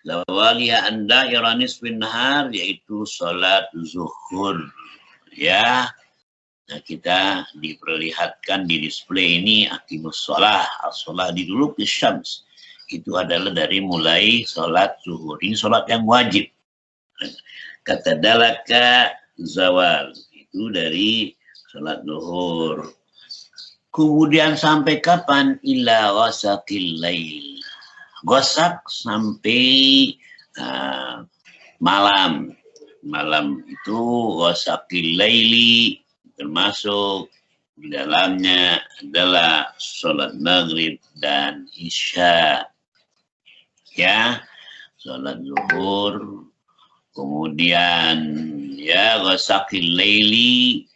zawaliha an daira nisfin nahar, yaitu sholat zuhur. Ya, nah, kita diperlihatkan di display ini aqimus sholah, as-sholah di duluki syams. Itu adalah dari mulai sholat zuhur. Ini sholat yang wajib. Kata dalaka zawal, itu dari sholat zuhur. Kemudian sampai kapan? Ila ghasaqil lail. Ghasak sampai malam. Malam itu ghasaqil laili, termasuk di dalamnya adalah sholat maghrib dan isya. Ya, sholat zuhur, kemudian ya ghasaqil laili,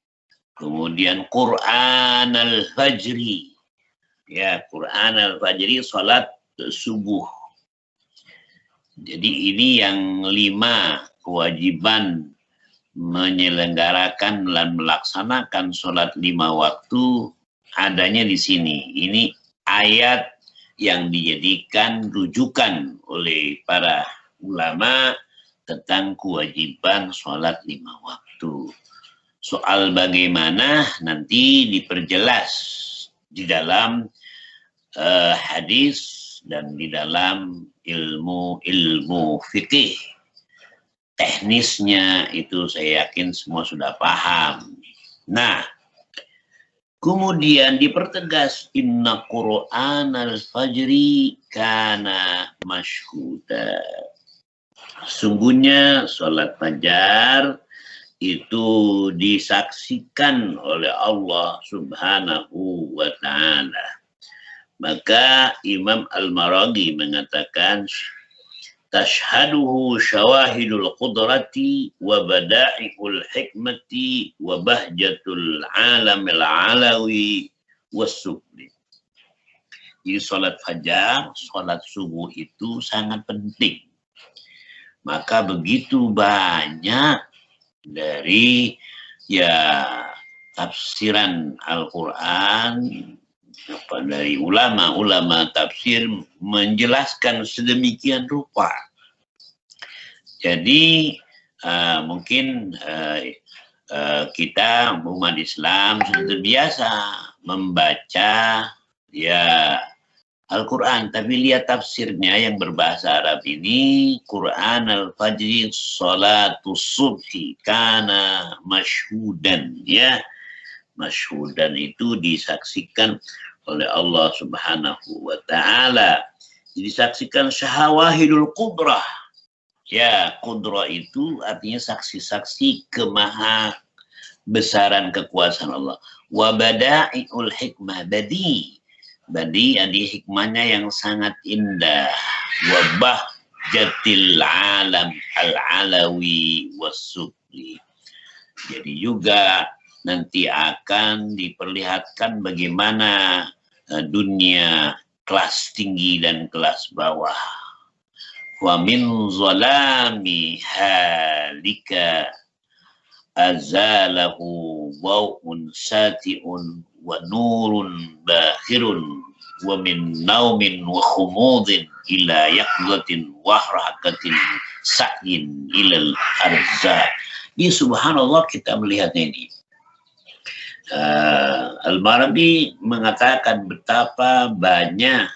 kemudian Quran al-Fajri. Ya, Quran al-Fajri, sholat subuh. Jadi ini yang 5 kewajiban menyelenggarakan dan melaksanakan sholat 5 waktu adanya di sini. Ini ayat yang dijadikan rujukan oleh para ulama tentang kewajiban sholat 5 waktu. Soal bagaimana nanti diperjelas di dalam hadis dan di dalam ilmu fikih. Teknisnya itu saya yakin semua sudah paham. Nah, kemudian dipertegas inna Qur'an al-fajri kana masyhuda. Sungguhnya sholat fajar itu disaksikan oleh Allah Subhanahu wa ta'ala. Maka Imam Al-Maraghi mengatakan tashhaduhu syawahidul qudrati wa bada'iul hikmati wa bahjatul alamil alawi wassubli. Jadi sholat fajar, sholat subuh itu sangat penting. Maka begitu banyak dari tafsiran Al-Quran dari ulama-ulama tafsir menjelaskan sedemikian rupa. Jadi mungkin kita umat Islam sudah terbiasa membaca Al-Quran, tapi lihat tafsirnya yang berbahasa Arab ini, Quran al-Fajri sholatus subhi kana masyhudan, ya. Masyhudan itu disaksikan oleh Allah Subhanahu wa ta'ala. Disaksikan syahawahidul qudrah. Ya, qudrah itu artinya saksi-saksi kemaha besaran kekuasaan Allah. Wa bada'iul hikmah, badi hikmahnya yang sangat indah. Wa bahjatil alam al-alawi wassubli. Jadi juga nanti akan diperlihatkan bagaimana dunia kelas tinggi dan kelas bawah. Wa min zalami halika azalahu wa'un sati'un wa nurun bahirun wa min naumin wa khumudin ila yaqzatin wa harakatin sa'in ilal arzak. Ini subhanallah kita melihatnya ini. Al-Maraghi mengatakan betapa banyak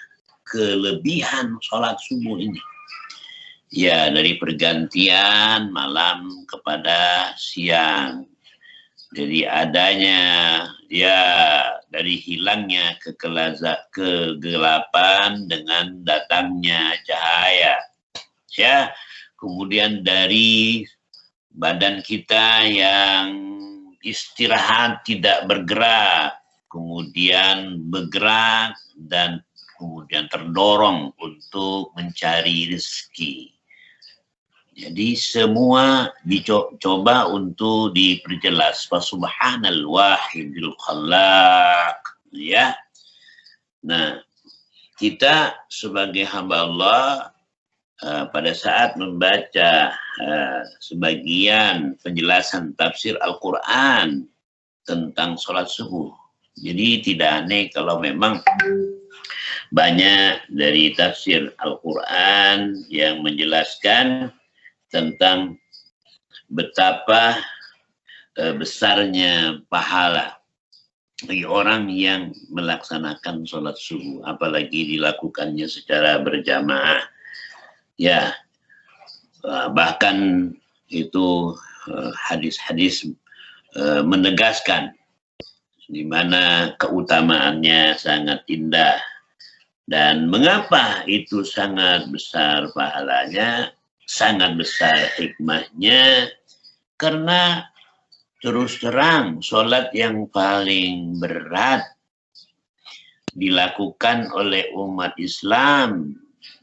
kelebihan sholat subuh ini. Ya, dari pergantian malam kepada siang. Jadi adanya, dari hilangnya kegelapan dengan datangnya cahaya. Ya, kemudian dari badan kita yang istirahat tidak bergerak, kemudian bergerak dan kemudian terdorong untuk mencari rezeki. Jadi semua dicoba untuk diperjelas. Subhanal wahidil khallaq, ya. Nah, kita sebagai hamba Allah pada saat membaca sebagian penjelasan tafsir Al-Quran tentang sholat subuh. Jadi tidak aneh kalau memang banyak dari tafsir Al-Quran yang menjelaskan tentang betapa besarnya pahala bagi orang yang melaksanakan sholat subuh, apalagi dilakukannya secara berjamaah. Ya, bahkan itu hadis-hadis menegaskan di mana keutamaannya sangat indah. Dan mengapa itu sangat besar pahalanya, sangat besar hikmahnya, karena terus terang sholat yang paling berat dilakukan oleh umat Islam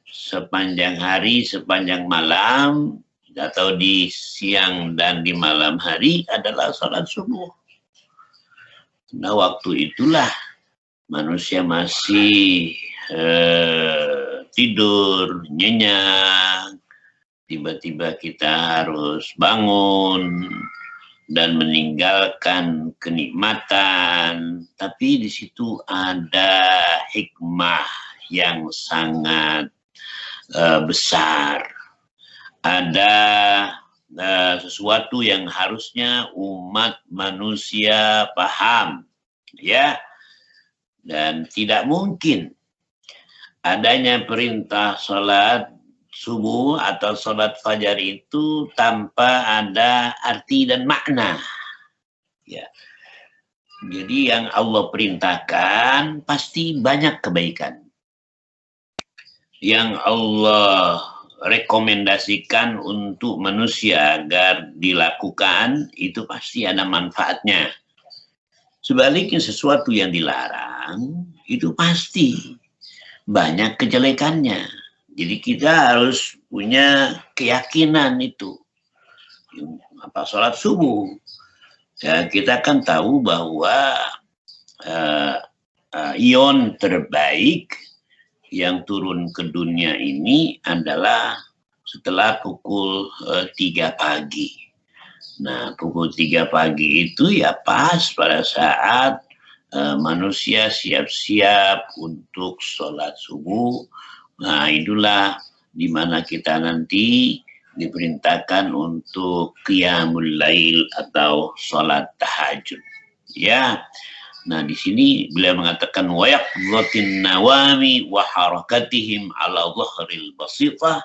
sepanjang hari, sepanjang malam, atau di siang dan di malam hari adalah sholat subuh. Nah, waktu itulah manusia masih tidur, nyenyak, tiba-tiba kita harus bangun dan meninggalkan kenikmatan. Tapi di situ ada hikmah yang sangat besar. Ada sesuatu yang harusnya umat manusia paham, ya. Dan tidak mungkin adanya perintah sholat subuh atau sholat fajar itu tanpa ada arti dan makna. Ya. Jadi yang Allah perintahkan pasti banyak kebaikan. Yang Allah rekomendasikan untuk manusia agar dilakukan itu pasti ada manfaatnya. Sebaliknya sesuatu yang dilarang itu pasti banyak kejelekannya. Jadi kita harus punya keyakinan itu. Apa sholat subuh? Ya, kita kan tahu bahwa ion terbaik yang turun ke dunia ini adalah setelah pukul 3 pagi. Nah, pukul 3 pagi itu ya pas pada saat manusia siap-siap untuk sholat subuh. Nah, itulah di mana kita nanti diperintahkan untuk qiyamul lail atau sholat tahajud. Ya, nah di sini beliau mengatakan wa yaqdhatin nawami wa harakatihim ala dhahril basitah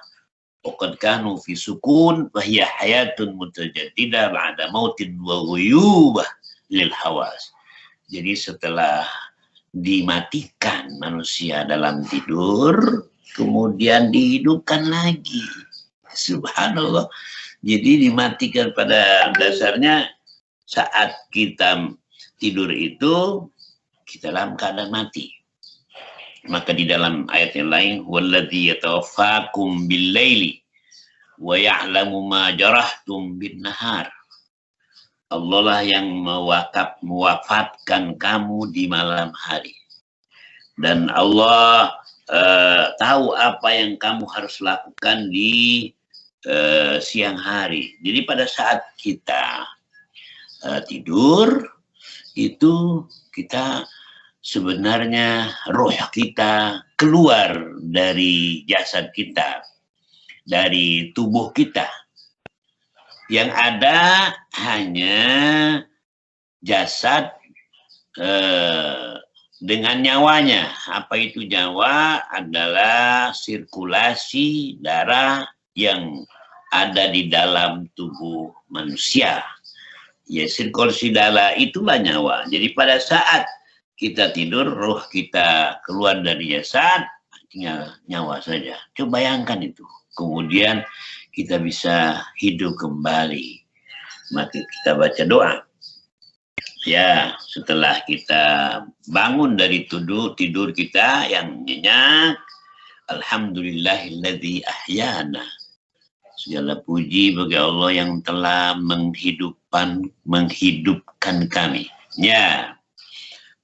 waqad kanu fi sukun wa hiya hayatun mutajaddidah ba'da mautin wa ghuyubah lil hawas. Jadi setelah dimatikan manusia dalam tidur, kemudian dihidupkan lagi. Subhanallah. Jadi dimatikan pada dasarnya saat kita tidur itu kita dalam keadaan mati. Maka di dalam ayat yang lain, walladzi yatawaffakum bil-laili wa ya'lamu ma jarahtum bin-nahar. Allah lah yang mewafatkan kamu di malam hari. Dan Allah tahu apa yang kamu harus lakukan di siang hari. Jadi pada saat kita tidur, itu kita sebenarnya roh kita keluar dari jasad kita, dari tubuh kita. Yang ada hanya jasad dengan nyawanya. Apa itu nyawa? Adalah sirkulasi darah yang ada di dalam tubuh manusia. Ya, sirkulasi darah itulah nyawa. Jadi pada saat kita tidur, roh kita keluar dari jasad, tinggal nyawa saja. Coba bayangkan itu. Kemudian kita bisa hidup kembali. Maka kita baca doa. Ya, setelah kita bangun dari tidur kita yang nyenyak, alhamdulillahilladzi ahyana. Segala puji bagi Allah yang telah menghidupkan kami. Ya.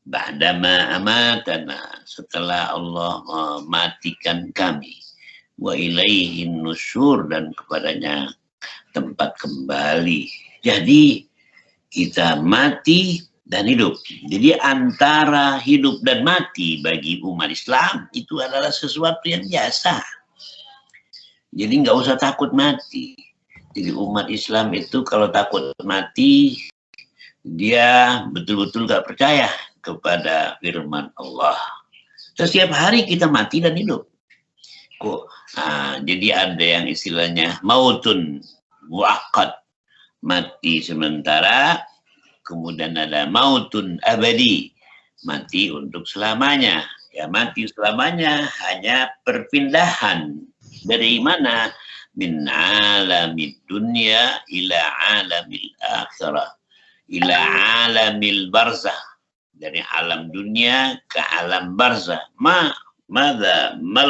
Ba'dama amatana, setelah Allah mematikan kami. Wa ilaihin nusyur, dan kepadanya tempat kembali. Jadi kita mati dan hidup. Jadi antara hidup dan mati bagi umat Islam itu adalah sesuatu yang biasa. Jadi nggak usah takut mati. Jadi umat Islam itu kalau takut mati, dia betul-betul nggak percaya kepada firman Allah. Setiap hari kita mati dan hidup. Jadi ada yang istilahnya mautun muakkad, mati sementara, kemudian ada mautun abadi, mati untuk selamanya. Ya, mati selamanya hanya perpindahan dari mana? Min alamid dunya ila alamil akhirah, ila alamil barzah, dari alam dunia ke alam barzah. Mal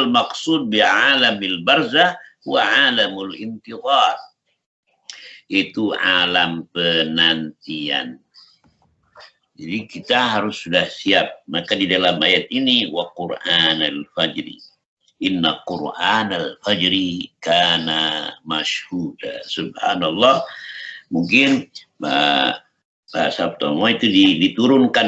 maksud bi alamil barzah wa alamul intidhar, itu alam penantian. Jadi kita harus sudah siap. Maka di dalam ayat ini, wa Qur'anal fajri, inna Qur'anal fajri kana masyhuda. Subhanallah. Mungkin Pak Sabtomo itu diturunkan